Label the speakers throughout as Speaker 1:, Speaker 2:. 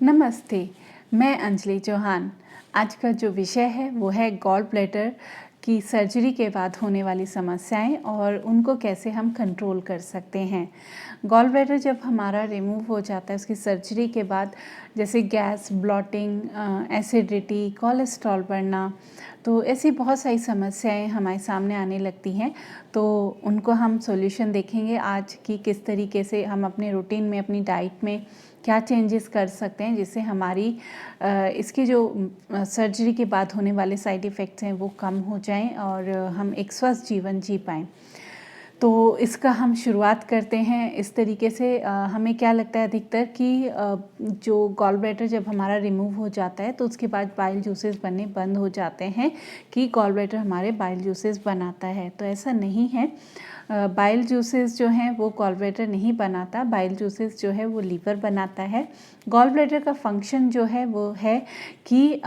Speaker 1: नमस्ते, मैं अंजलि चौहान। आज का जो विषय है वो है गॉल ब्लैडर की सर्जरी के बाद होने वाली समस्याएं और उनको कैसे हम कंट्रोल कर सकते हैं। गॉल ब्लैडर जब हमारा रिमूव हो जाता है उसकी सर्जरी के बाद, जैसे गैस, ब्लॉटिंग, एसिडिटी, कोलेस्ट्रॉल बढ़ना, तो ऐसी बहुत सारी समस्याएं हमारे सामने आने लगती हैं। तो उनको हम सॉल्यूशन देखेंगे आज कि किस तरीके से हम अपने रूटीन में, अपनी डाइट में क्या चेंजेस कर सकते हैं जिससे हमारी इसकी जो सर्जरी के बाद होने वाले साइड इफ़ेक्ट्स हैं वो कम हो जाएं और हम एक स्वस्थ जीवन जी पाएँ। तो इसका हम शुरुआत करते हैं इस तरीके से। हमें क्या लगता है अधिकतर कि जो गॉल ब्लैडर जब हमारा रिमूव हो जाता है तो उसके बाद बाइल जूसेस बनने बंद हो जाते हैं कि गॉल ब्लैडर हमारे बाइल जूसेस बनाता है। तो ऐसा नहीं है। बाइल जूसेस जो हैं वो गॉल ब्लैडर नहीं बनाता, बाइल जूसेस जो है वो लीवर बनाता है। गॉल ब्लैडर का फंक्शन जो है वो है कि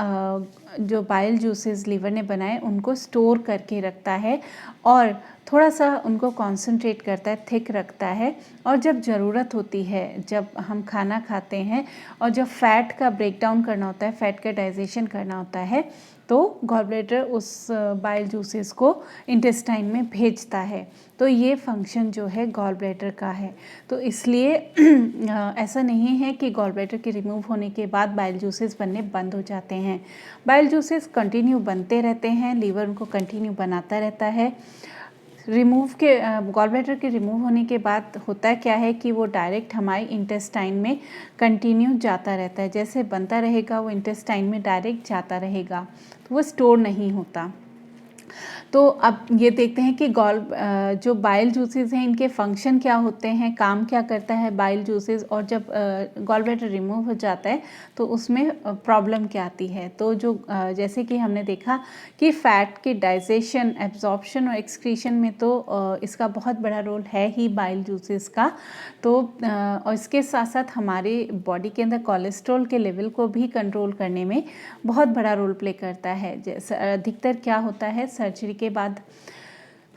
Speaker 1: जो बाइल जूसेस लीवर ने बनाए उनको स्टोर करके रखता है और थोड़ा सा उनको कॉन्सेंट्रेट करता है, थिक रखता है। और जब ज़रूरत होती है, जब हम खाना खाते हैं और जब फैट का ब्रेक डाउन करना होता है, फैट का डाइजेशन करना होता है, तो गॉल ब्लैडर उस बाइल जूसेस को इंटेस्टाइन में भेजता है। तो ये फंक्शन जो है गॉल ब्लैडर का है। तो इसलिए ऐसा नहीं है कि गॉल ब्लैडर के रिमूव होने के बाद बाइल जूसेस बनने बंद हो जाते हैं। बाइल जूसेस कंटिन्यू बनते रहते हैं, लीवर उनको कंटिन्यू बनाता रहता है। गॉल ब्लैडर के रिमूव होने के बाद होता क्या है कि वो डायरेक्ट हमारे इंटेस्टाइन में कंटिन्यू जाता रहता है। जैसे बनता रहेगा वो इंटेस्टाइन में डायरेक्ट जाता रहेगा, तो वो स्टोर नहीं होता। तो अब ये देखते हैं कि जो बाइल जूसेस हैं इनके फंक्शन क्या होते हैं, काम क्या करता है बाइल जूसेस, और जब गॉल ब्लैडर रिमूव हो जाता है तो उसमें प्रॉब्लम क्या आती है। तो जैसे कि हमने देखा कि फ़ैट के डाइजेशन, एब्जॉर्प्शन और एक्सक्रीशन में तो इसका बहुत बड़ा रोल है ही बाइल जूसेस का। तो और इसके साथ साथ हमारे बॉडी के अंदर कोलेस्ट्रॉल के लेवल को भी कंट्रोल करने में बहुत बड़ा रोल प्ले करता है। जैसे अधिकतर क्या होता है, सर्जरी के बाद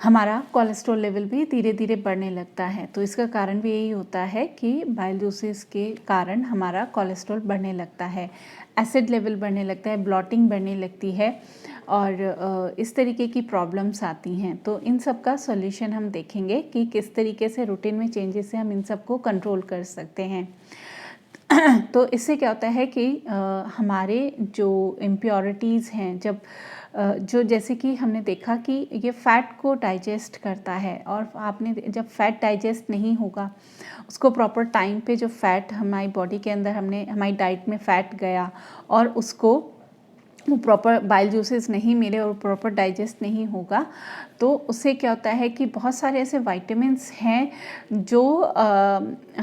Speaker 1: हमारा कोलेस्ट्रॉल लेवल भी धीरे धीरे बढ़ने लगता है। तो इसका कारण भी यही होता है कि बाइल जूसेस के कारण हमारा कोलेस्ट्रॉल बढ़ने लगता है, एसिड लेवल बढ़ने लगता है, ब्लॉटिंग बढ़ने लगती है और इस तरीके की प्रॉब्लम्स आती हैं। तो इन सब का सॉल्यूशन हम देखेंगे कि किस तरीके से रूटीन में चेंजेस से हम इन सब को कंट्रोल कर सकते हैं। तो इससे क्या होता है कि हमारे जो इम्प्योरिटीज़ हैं, जो जैसे कि हमने देखा कि ये फ़ैट को डाइजेस्ट करता है, और आपने जब फ़ैट डाइजेस्ट नहीं होगा, उसको प्रॉपर टाइम पे जो फ़ैट हमारी बॉडी के अंदर हमारी डाइट में फ़ैट गया और उसको वो प्रॉपर बाइल जूसेस नहीं मिले और प्रॉपर डाइजेस्ट नहीं होगा, तो उससे क्या होता है कि बहुत सारे ऐसे वाइटामिन्स हैं जो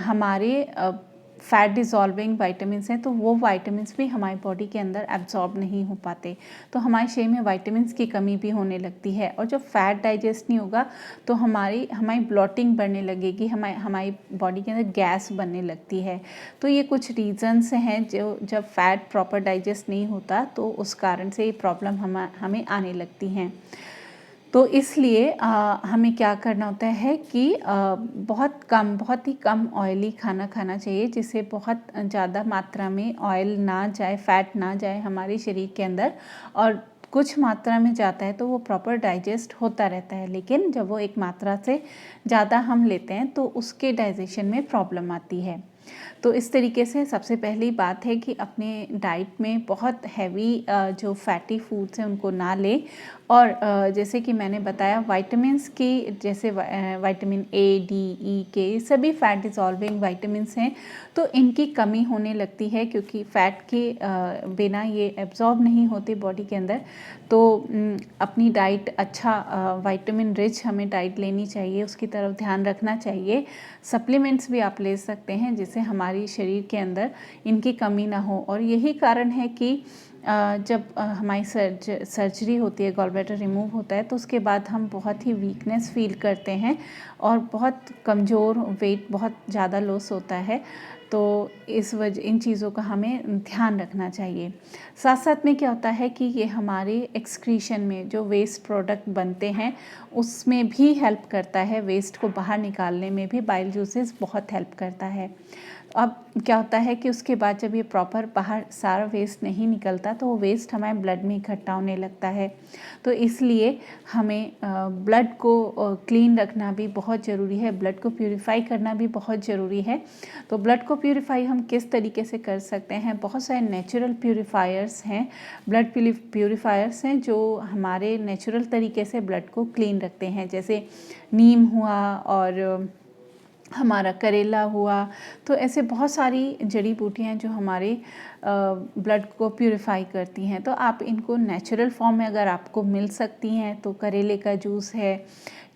Speaker 1: हमारे फैट डिज़ोल्विंग वाइटामिन्स हैं, तो वो वाइटामिन्स भी हमारी बॉडी के अंदर एब्जॉर्ब नहीं हो पाते। तो हमारे शरीर में वाइटामिन्स की कमी भी होने लगती है, और जब फैट डाइजेस्ट नहीं होगा तो हमारी ब्लॉटिंग बढ़ने लगेगी, हमारी बॉडी के अंदर गैस बनने लगती है। तो ये कुछ रीज़न्स हैं जो जब फैट प्रॉपर डाइजेस्ट नहीं होता तो उस कारण से ये प्रॉब्लम हमें आने लगती हैं। तो इसलिए हमें क्या करना होता है कि बहुत ही कम ऑयली खाना खाना चाहिए, जिससे बहुत ज़्यादा मात्रा में ऑयल ना जाए, फैट ना जाए हमारे शरीर के अंदर, और कुछ मात्रा में जाता है तो वो प्रॉपर डाइजेस्ट होता रहता है। लेकिन जब वो एक मात्रा से ज़्यादा हम लेते हैं तो उसके डाइजेशन में प्रॉब्लम आती है। तो इस तरीके से सबसे पहली बात है कि अपने डाइट में बहुत हैवी जो फैटी फूड्स हैं उनको ना लें, और जैसे कि मैंने बताया वाइटामिन्स की, जैसे विटामिन ए, डी, ई के सभी फैट डिज़ोल्विंग वाइटामिन्स हैं, तो इनकी कमी होने लगती है क्योंकि फ़ैट के बिना ये एब्जॉर्ब नहीं होते बॉडी के अंदर। तो अपनी डाइट विटामिन रिच हमें डाइट लेनी चाहिए, उसकी तरफ ध्यान रखना चाहिए। सप्लीमेंट्स भी आप ले सकते हैं जिससे हमारी शरीर के अंदर इनकी कमी ना हो। और यही कारण है कि जब हमारी सर्जरी होती है, गॉल ब्लैडर रिमूव होता है, तो उसके बाद हम बहुत ही वीकनेस फील करते हैं और बहुत कमज़ोर, वेट बहुत ज़्यादा लॉस होता है। तो इन चीज़ों का हमें ध्यान रखना चाहिए। साथ साथ में क्या होता है कि ये हमारे एक्सक्रीशन में जो वेस्ट प्रोडक्ट बनते हैं उसमें भी हेल्प करता है, वेस्ट को बाहर निकालने में भी बाइल जूसेस बहुत हेल्प करता है। अब क्या होता है कि उसके बाद जब ये प्रॉपर बाहर सारा वेस्ट नहीं निकलता तो वो वेस्ट हमारे ब्लड में इकट्ठा होने लगता है। तो इसलिए हमें ब्लड को क्लीन रखना भी बहुत ज़रूरी है, ब्लड को प्यूरिफाई करना भी बहुत ज़रूरी है। तो ब्लड को प्यूरिफाई हम किस तरीके से कर सकते हैं, बहुत सारे नेचुरल प्यूरिफायर्स हैं, ब्लड प्यूरिफायर्स हैं जो हमारे नेचुरल तरीके से ब्लड को क्लीन रखते हैं, जैसे नीम हुआ और हमारा करेला हुआ। तो ऐसे बहुत सारी जड़ी बूटियाँ हैं जो हमारे ब्लड को प्यूरिफाई करती हैं। तो आप इनको नेचुरल फॉर्म में अगर आपको मिल सकती हैं तो करेले का जूस है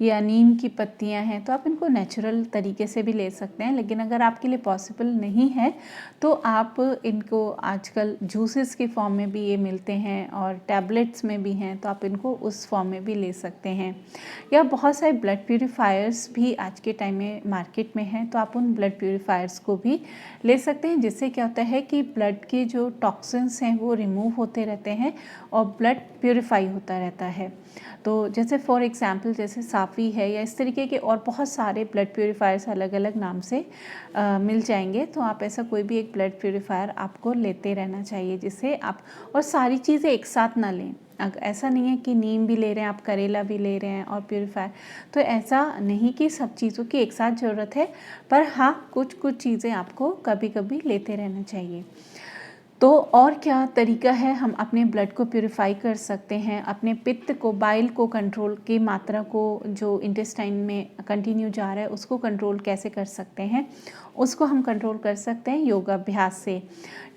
Speaker 1: या नीम की पत्तियां हैं, तो आप इनको नेचुरल तरीके से भी ले सकते हैं। लेकिन अगर आपके लिए पॉसिबल नहीं है तो आप इनको आजकल जूसेस के फॉर्म में भी ये मिलते हैं और टैबलेट्स में भी हैं, तो आप इनको उस फॉर्म में भी ले सकते हैं। या बहुत सारे ब्लड प्यूरिफायर्स भी आज के टाइम में मार्केट में हैं, तो आप उन ब्लड प्यूरिफायर्स को भी ले सकते हैं, जिससे क्या होता है कि ब्लड के जो टॉक्सिन्स हैं वो रिमूव होते रहते हैं और ब्लड प्यूरिफाई होता रहता है। तो जैसे फॉर एग्जांपल जैसे साफ़ी है या इस तरीके के और बहुत सारे ब्लड प्यूरिफायर्स अलग अलग नाम से मिल जाएंगे। तो आप ऐसा कोई भी एक ब्लड प्यूरिफायर आपको लेते रहना चाहिए, जिससे आप और सारी चीज़ें एक साथ ना लें। ऐसा नहीं है कि नीम भी ले रहे हैं आप, करेला भी ले रहे हैं और प्यूरिफायर, तो ऐसा नहीं कि सब चीज़ों की एक साथ ज़रूरत है, पर हाँ कुछ कुछ चीज़ें आपको कभी कभी लेते रहना चाहिए। तो और क्या तरीका है हम अपने ब्लड को प्यूरिफाई कर सकते हैं, अपने पित्त को, बाइल को कंट्रोल की मात्रा को जो इंटेस्टाइन में कंटिन्यू जा रहा है उसको कंट्रोल कैसे कर सकते हैं, उसको हम कंट्रोल कर सकते हैं योगाभ्यास से।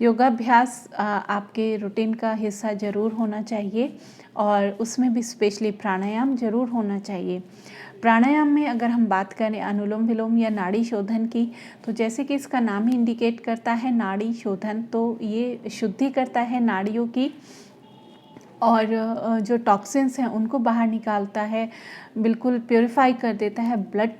Speaker 1: योगाभ्यास आपके रूटीन का हिस्सा ज़रूर होना चाहिए और उसमें भी स्पेशली प्राणायाम ज़रूर होना चाहिए। प्राणायाम में अगर हम बात करें अनुलोम विलोम या नाड़ी शोधन की, तो जैसे कि इसका नाम ही इंडिकेट करता है नाड़ी शोधन, तो ये शुद्धि करता है नाड़ियों की और जो टॉक्सिन्स हैं उनको बाहर निकालता है, बिल्कुल प्योरीफाई कर देता है। ब्लड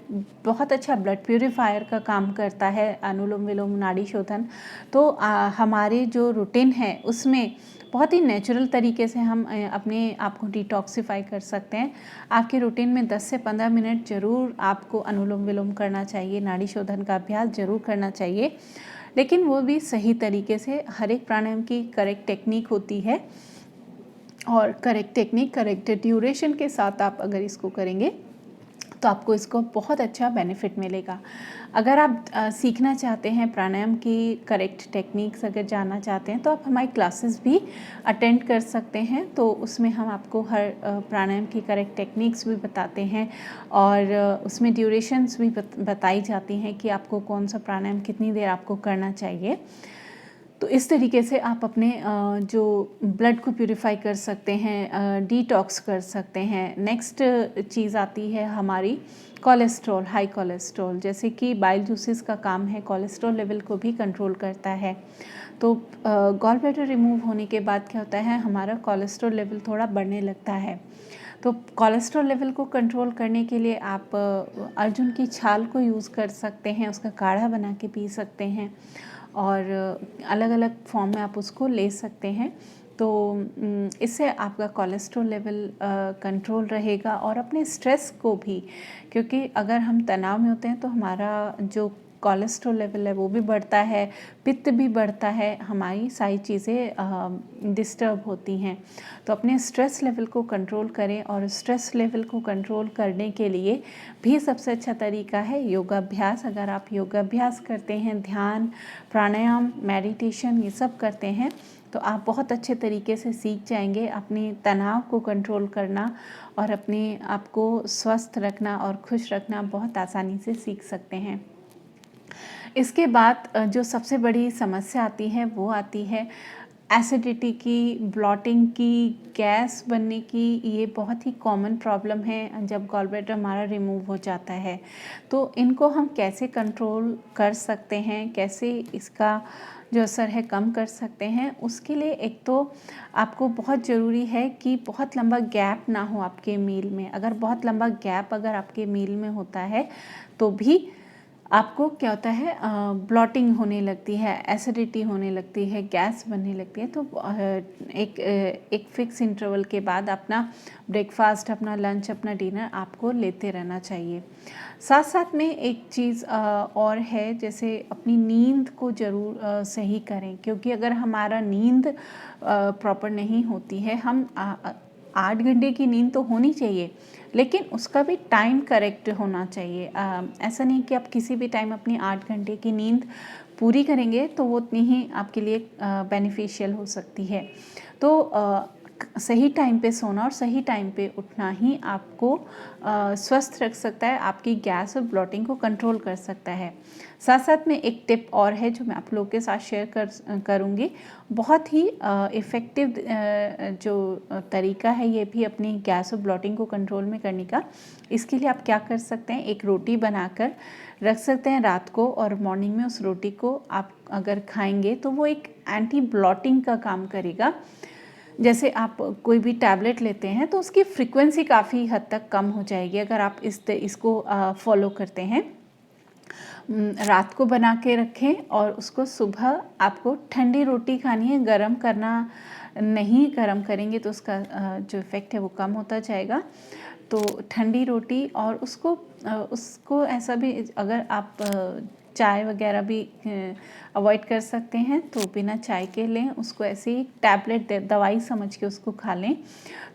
Speaker 1: बहुत अच्छा ब्लड प्योरीफायर का काम करता है अनुलोम विलोम नाड़ी शोधन। तो हमारे जो रूटीन है उसमें बहुत ही नेचुरल तरीके से हम अपने आप को डिटॉक्सिफाई कर सकते हैं। आपके रूटीन में 10 से 15 मिनट ज़रूर आपको अनुलोम विलोम करना चाहिए, नाड़ी शोधन का अभ्यास ज़रूर करना चाहिए, लेकिन वो भी सही तरीके से। हर एक प्राणायाम की करेक्ट टेक्निक होती है और करेक्ट टेक्निक करेक्ट ड्यूरेशन के साथ आप अगर इसको करेंगे तो आपको इसको बहुत अच्छा बेनिफिट मिलेगा। अगर आप सीखना चाहते हैं प्राणायाम की करेक्ट टेक्निक्स, अगर जानना चाहते हैं, तो आप हमारी क्लासेस भी अटेंड कर सकते हैं। तो उसमें हम आपको हर प्राणायाम की करेक्ट टेक्निक्स भी बताते हैं और उसमें ड्यूरेशंस भी बताई जाती हैं कि आपको कौन सा प्राणायाम कितनी देर आपको करना चाहिए। तो इस तरीके से आप अपने जो ब्लड को प्यूरिफाई कर सकते हैं, डिटॉक्स कर सकते हैं। नेक्स्ट चीज़ आती है हमारी कोलेस्ट्रॉल, हाई कोलेस्ट्रॉल, जैसे कि बाइल जूसेस का काम है कोलेस्ट्रॉल लेवल को भी कंट्रोल करता है। तो गॉल ब्लैडर रिमूव होने के बाद क्या होता है, हमारा कोलेस्ट्रॉल लेवल थोड़ा बढ़ने लगता है। तो कोलेस्ट्रॉल लेवल को कंट्रोल करने के लिए आप अर्जुन की छाल को यूज़ कर सकते हैं, उसका काढ़ा बना के पी सकते हैं और अलग अलग फॉर्म में आप उसको ले सकते हैं। तो इससे आपका कोलेस्ट्रॉल लेवल कंट्रोल रहेगा और अपने स्ट्रेस को भी, क्योंकि अगर हम तनाव में होते हैं तो हमारा जो कोलेस्ट्रॉल लेवल है वो भी बढ़ता है, पित्त भी बढ़ता है, हमारी सारी चीज़ें डिस्टर्ब होती हैं। तो अपने स्ट्रेस लेवल को कंट्रोल करें और स्ट्रेस लेवल को कंट्रोल करने के लिए भी सबसे अच्छा तरीका है योगाभ्यास। अगर आप योगाभ्यास करते हैं, ध्यान, प्राणायाम, मेडिटेशन ये सब करते हैं, तो आप बहुत अच्छे तरीके से सीख जाएंगे अपने तनाव को कंट्रोल करना और अपने आप को स्वस्थ रखना और खुश रखना बहुत आसानी से सीख सकते हैं। इसके बाद जो सबसे बड़ी समस्या आती है वो आती है एसिडिटी की, ब्लॉटिंग की, गैस बनने की। ये बहुत ही कॉमन प्रॉब्लम है जब गॉल ब्लैडर हमारा रिमूव हो जाता है। तो इनको हम कैसे कंट्रोल कर सकते हैं, कैसे इसका जो असर है कम कर सकते हैं, उसके लिए एक तो आपको बहुत ज़रूरी है कि बहुत लंबा गैप ना हो आपके मील में। अगर बहुत लंबा गैप अगर आपके मील में होता है तो भी आपको क्या होता है, ब्लॉटिंग होने लगती है, एसिडिटी होने लगती है, गैस बनने लगती है। तो एक फिक्स इंटरवल के बाद अपना ब्रेकफास्ट, अपना लंच, अपना डिनर आपको लेते रहना चाहिए। साथ साथ में एक चीज़ और है, जैसे अपनी नींद को ज़रूर सही करें, क्योंकि अगर हमारा नींद प्रॉपर नहीं होती है, हम 8 घंटे की नींद तो होनी चाहिए, लेकिन उसका भी टाइम करेक्ट होना चाहिए। ऐसा नहीं कि आप किसी भी टाइम अपनी 8 घंटे की नींद पूरी करेंगे तो वो उतनी ही आपके लिए बेनिफिशियल हो सकती है। तो सही टाइम पे सोना और सही टाइम पे उठना ही आपको स्वस्थ रख सकता है, आपकी गैस और ब्लॉटिंग को कंट्रोल कर सकता है। साथ साथ में एक टिप और है जो मैं आप लोगों के साथ शेयर करूँगी। बहुत ही इफ़ेक्टिव जो तरीका है ये भी अपनी गैस और ब्लॉटिंग को कंट्रोल में करने का। इसके लिए आप क्या कर सकते हैं, एक रोटी बनाकर रख सकते हैं रात को, और मॉर्निंग में उस रोटी को आप अगर खाएंगे तो वो एक एंटी ब्लॉटिंग का काम करेगा। जैसे आप कोई भी टैबलेट लेते हैं तो उसकी फ्रीक्वेंसी काफ़ी हद तक कम हो जाएगी अगर आप इसको फॉलो करते हैं। रात को बना के रखें और उसको सुबह आपको ठंडी रोटी खानी है, गरम करना नहीं, गरम करेंगे तो उसका जो इफ़ेक्ट है वो कम होता जाएगा। तो ठंडी रोटी, और उसको ऐसा भी, अगर आप चाय वगैरह भी अवॉइड कर सकते हैं तो बिना चाय के लें, उसको ऐसे ही टैबलेट दवाई समझ के उसको खा लें,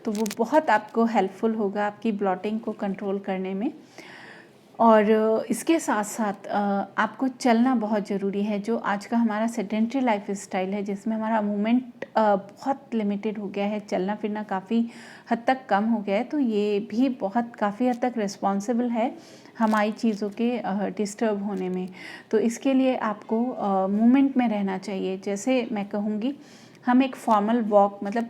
Speaker 1: तो वो बहुत आपको हेल्पफुल होगा आपकी ब्लॉटिंग को कंट्रोल करने में। और इसके साथ साथ आपको चलना बहुत ज़रूरी है। जो आज का हमारा सेडेंट्री लाइफ स्टाइल है, जिसमें हमारा मूवमेंट बहुत लिमिटेड हो गया है, चलना फिरना काफ़ी हद तक कम हो गया है, तो ये भी बहुत काफ़ी हद तक रिस्पॉन्सिबल है हमारी चीज़ों के डिस्टर्ब होने में। तो इसके लिए आपको मूवमेंट में रहना चाहिए। जैसे मैं कहूँगी, हम एक फॉर्मल वॉक, मतलब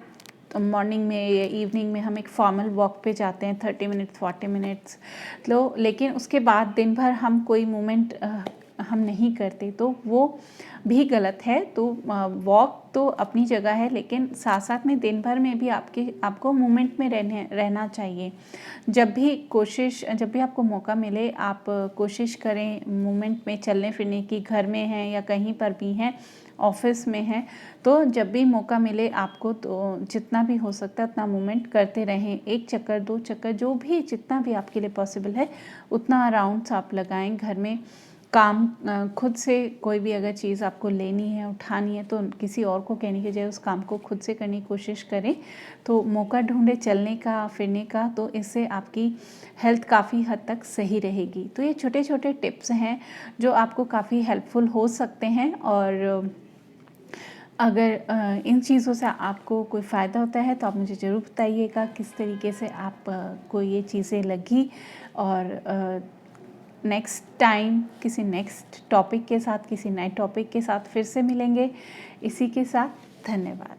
Speaker 1: मॉर्निंग में या इवनिंग में हम एक फॉर्मल वॉक पे जाते हैं 30 मिनट्स 40 मिनट्स, तो लेकिन उसके बाद दिन भर हम कोई मूवमेंट हम नहीं करते, तो वो भी गलत है। तो वॉक तो अपनी जगह है, लेकिन साथ साथ में दिन भर में भी आपको मूवमेंट में रहना चाहिए। जब भी आपको मौका मिले, आप कोशिश करें मूवमेंट में चलने फिरने की। घर में हैं या कहीं पर भी हैं, ऑफिस में हैं, तो जब भी मौका मिले आपको, तो जितना भी हो सकता है उतना मूवमेंट करते रहें। 1 चक्कर 2 चक्कर, जो भी जितना भी आपके लिए पॉसिबल है उतना राउंड्स आप लगाएं। घर में काम खुद से कोई भी अगर चीज़ आपको लेनी है, उठानी है, तो किसी और को कहने के बजाय उस काम को खुद से करने की कोशिश करें। तो मौका ढूंढे चलने का, फिरने का, तो इससे आपकी हेल्थ काफ़ी हद तक सही रहेगी। तो ये छोटे छोटे टिप्स हैं जो आपको काफ़ी हेल्पफुल हो सकते हैं। और अगर इन चीज़ों से आपको कोई फ़ायदा होता है तो आप मुझे ज़रूर बताइएगा किस तरीके से आपको ये चीज़ें लगी। और नेक्स्ट टाइम किसी नेक्स्ट टॉपिक के साथ, किसी नए टॉपिक के साथ फिर से मिलेंगे। इसी के साथ धन्यवाद।